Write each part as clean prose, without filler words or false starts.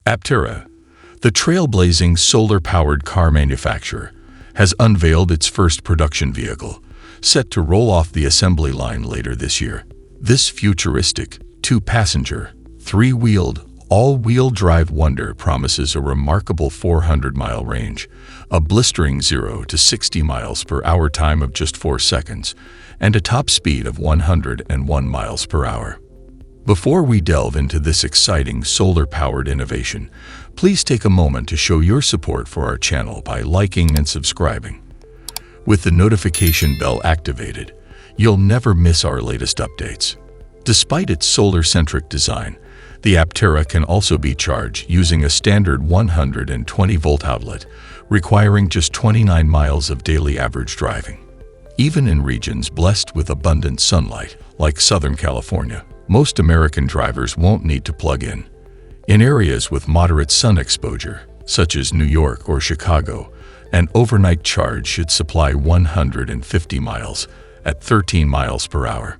Aptera, the trailblazing solar-powered car manufacturer, has unveiled its first production vehicle, set to roll off the assembly line later this year. This futuristic, two-passenger, three-wheeled, all-wheel drive wonder promises a remarkable 400-mile range, a blistering 0 to 60 miles per hour time of just 4 seconds, and a top speed of 101 miles per hour. Before we delve into this exciting solar-powered innovation, please take a moment to show your support for our channel by liking and subscribing. With the notification bell activated, you'll never miss our latest updates. Despite its solar-centric design, the Aptera can also be charged using a standard 120-volt outlet, requiring just 29 miles of daily average driving. Even in regions blessed with abundant sunlight, like Southern California, most American drivers won't need to plug in. In areas with moderate sun exposure, such as New York or Chicago, an overnight charge should supply 150 miles at 13 miles per hour.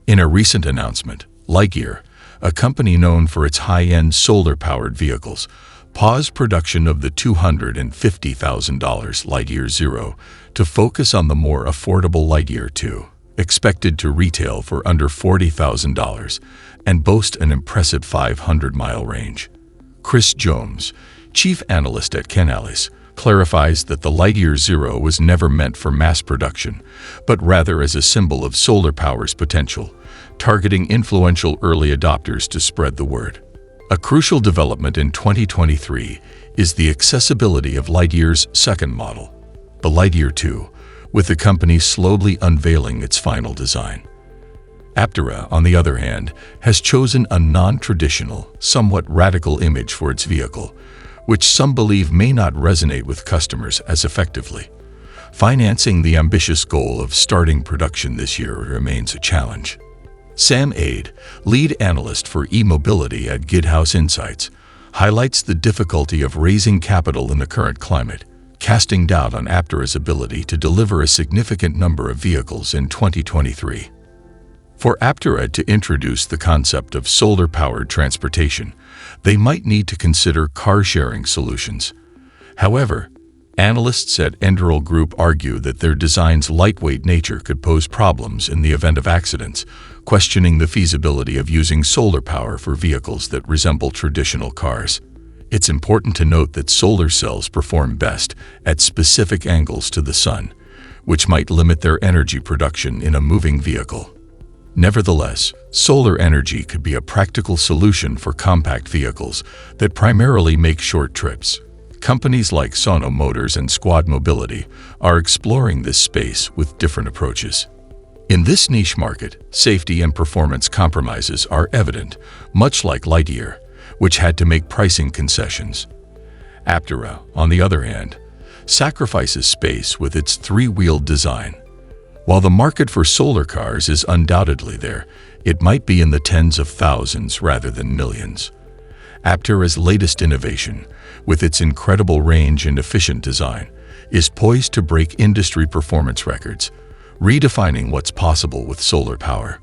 In a recent announcement, Lightyear, a company known for its high-end solar-powered vehicles, paused production of the $250,000 Lightyear Zero to focus on the more affordable Lightyear 2, expected to retail for under $40,000 and boast an impressive 500-mile range. Chris Jones, chief analyst at Canalys, clarifies that the Lightyear Zero was never meant for mass production, but rather as a symbol of solar power's potential, targeting influential early adopters to spread the word. A crucial development in 2023 is the accessibility of Lightyear's second model, the Lightyear 2, with the company slowly unveiling its final design. Aptera, on the other hand, has chosen a non-traditional, somewhat radical image for its vehicle, which some believe may not resonate with customers as effectively. Financing the ambitious goal of starting production this year remains a challenge. Sam Aide, lead analyst for e-mobility at Gidhouse Insights, highlights the difficulty of raising capital in the current climate, casting doubt on Aptera's ability to deliver a significant number of vehicles in 2023. For Aptera to introduce the concept of solar-powered transportation, they might need to consider car-sharing solutions. However, analysts at Enderal Group argue that their design's lightweight nature could pose problems in the event of accidents, questioning the feasibility of using solar power for vehicles that resemble traditional cars. It's important to note that solar cells perform best at specific angles to the sun, which might limit their energy production in a moving vehicle. Nevertheless, solar energy could be a practical solution for compact vehicles that primarily make short trips. Companies like Sono Motors and Squad Mobility are exploring this space with different approaches. In this niche market, safety and performance compromises are evident, much like Lightyear, which had to make pricing concessions. Aptera, on the other hand, sacrifices space with its three-wheeled design. While the market for solar cars is undoubtedly there, it might be in the tens of thousands rather than millions. Aptera's latest innovation, with its incredible range and efficient design, is poised to break industry performance records, redefining what's possible with solar power.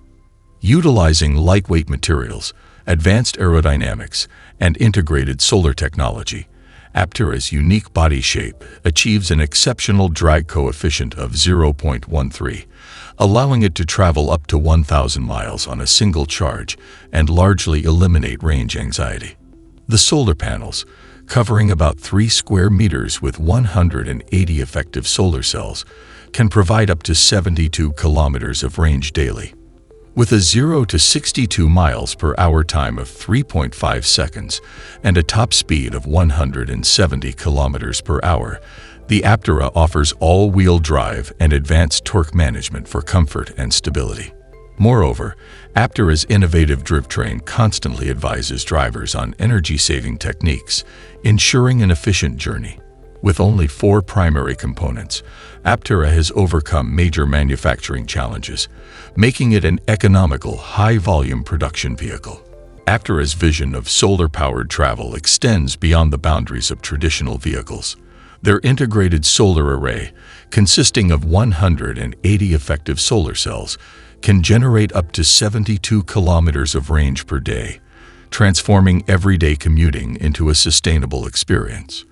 Utilizing lightweight materials, advanced aerodynamics, and integrated solar technology, Aptera's unique body shape achieves an exceptional drag coefficient of 0.13, allowing it to travel up to 1,000 miles on a single charge and largely eliminate range anxiety. The solar panels, covering about 3 square meters with 180 effective solar cells, can provide up to 72 kilometers of range daily. With a 0 to 62 miles per hour time of 3.5 seconds and a top speed of 170 kilometers per hour, the Aptera offers all-wheel drive and advanced torque management for comfort and stability. Moreover, Aptera's innovative drivetrain constantly advises drivers on energy-saving techniques, ensuring an efficient journey. With only 4 primary components, Aptera has overcome major manufacturing challenges, making it an economical, high-volume production vehicle. Aptera's vision of solar-powered travel extends beyond the boundaries of traditional vehicles. Their integrated solar array, consisting of 180 effective solar cells, can generate up to 72 kilometers of range per day, transforming everyday commuting into a sustainable experience.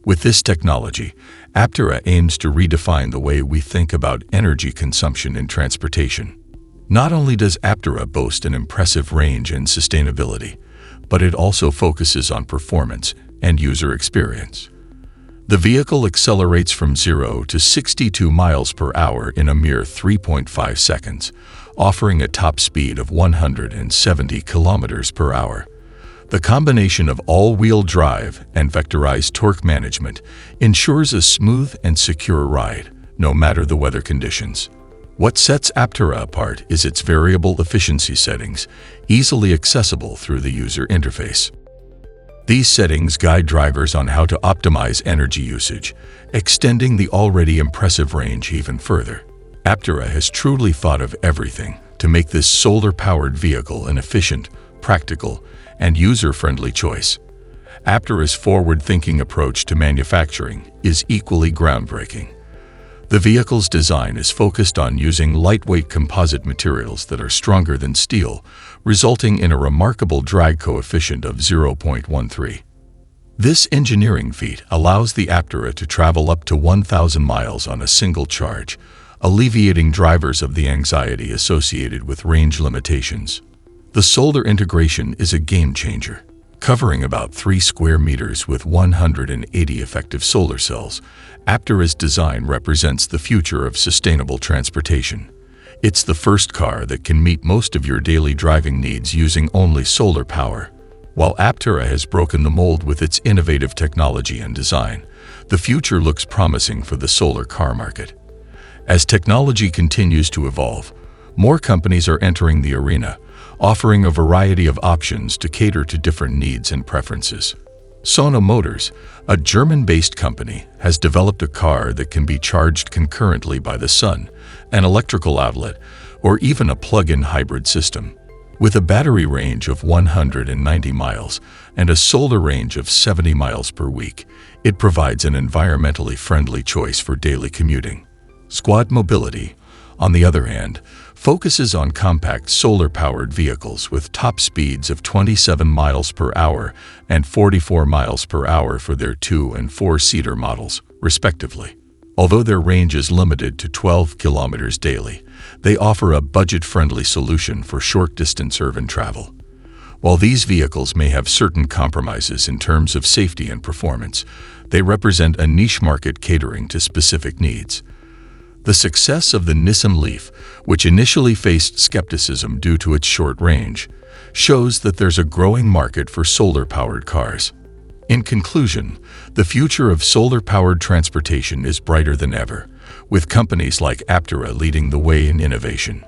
With this technology, Aptera aims to redefine the way we think about energy consumption in transportation. Not only does Aptera boast an impressive range and sustainability, but it also focuses on performance and user experience. The vehicle accelerates from 0 to 62 miles per hour in a mere 3.5 seconds, offering a top speed of 170 kilometers per hour. The combination of all-wheel drive and vectorized torque management ensures a smooth and secure ride, no matter the weather conditions. What sets Aptera apart is its variable efficiency settings, easily accessible through the user interface. These settings guide drivers on how to optimize energy usage, extending the already impressive range even further. Aptera has truly thought of everything to make this solar-powered vehicle an efficient, practical, and user-friendly choice. Aptera's forward-thinking approach to manufacturing is equally groundbreaking. The vehicle's design is focused on using lightweight composite materials that are stronger than steel, resulting in a remarkable drag coefficient of 0.13. This engineering feat allows the Aptera to travel up to 1,000 miles on a single charge, alleviating drivers of the anxiety associated with range limitations. The solar integration is a game-changer. Covering about 3 square meters with 180 effective solar cells, Aptera's design represents the future of sustainable transportation. It's the first car that can meet most of your daily driving needs using only solar power. While Aptera has broken the mold with its innovative technology and design, the future looks promising for the solar car market. As technology continues to evolve, more companies are entering the arena, offering a variety of options to cater to different needs and preferences. Sono Motors, a German-based company, has developed a car that can be charged concurrently by the sun, an electrical outlet, or even a plug-in hybrid system. With a battery range of 190 miles and a solar range of 70 miles per week, it provides an environmentally friendly choice for daily commuting. Squad Mobility, on the other hand, focuses on compact solar-powered vehicles with top speeds of 27 miles per hour and 44 miles per hour for their 2- and 4-seater models, respectively. Although their range is limited to 12 kilometers daily, they offer a budget-friendly solution for short-distance urban travel. While these vehicles may have certain compromises in terms of safety and performance, they represent a niche market catering to specific needs. The success of the Nissan Leaf, which initially faced skepticism due to its short range, shows that there's a growing market for solar-powered cars. In conclusion, the future of solar-powered transportation is brighter than ever, with companies like Aptera leading the way in innovation.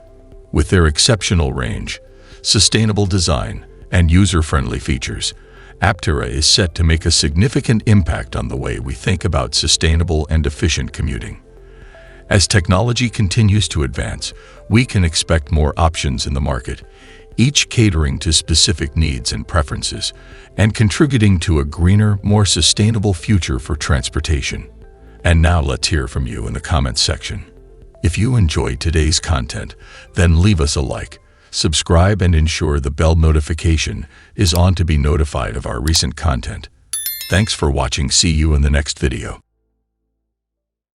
With their exceptional range, sustainable design, and user-friendly features, Aptera is set to make a significant impact on the way we think about sustainable and efficient commuting. As technology continues to advance, we can expect more options in the market, each catering to specific needs and preferences, and contributing to a greener, more sustainable future for transportation. And now let's hear from you in the comments section. If you enjoyed today's content, then leave us a like, subscribe, and ensure the bell notification is on to be notified of our recent content. Thanks for watching. See you in the next video.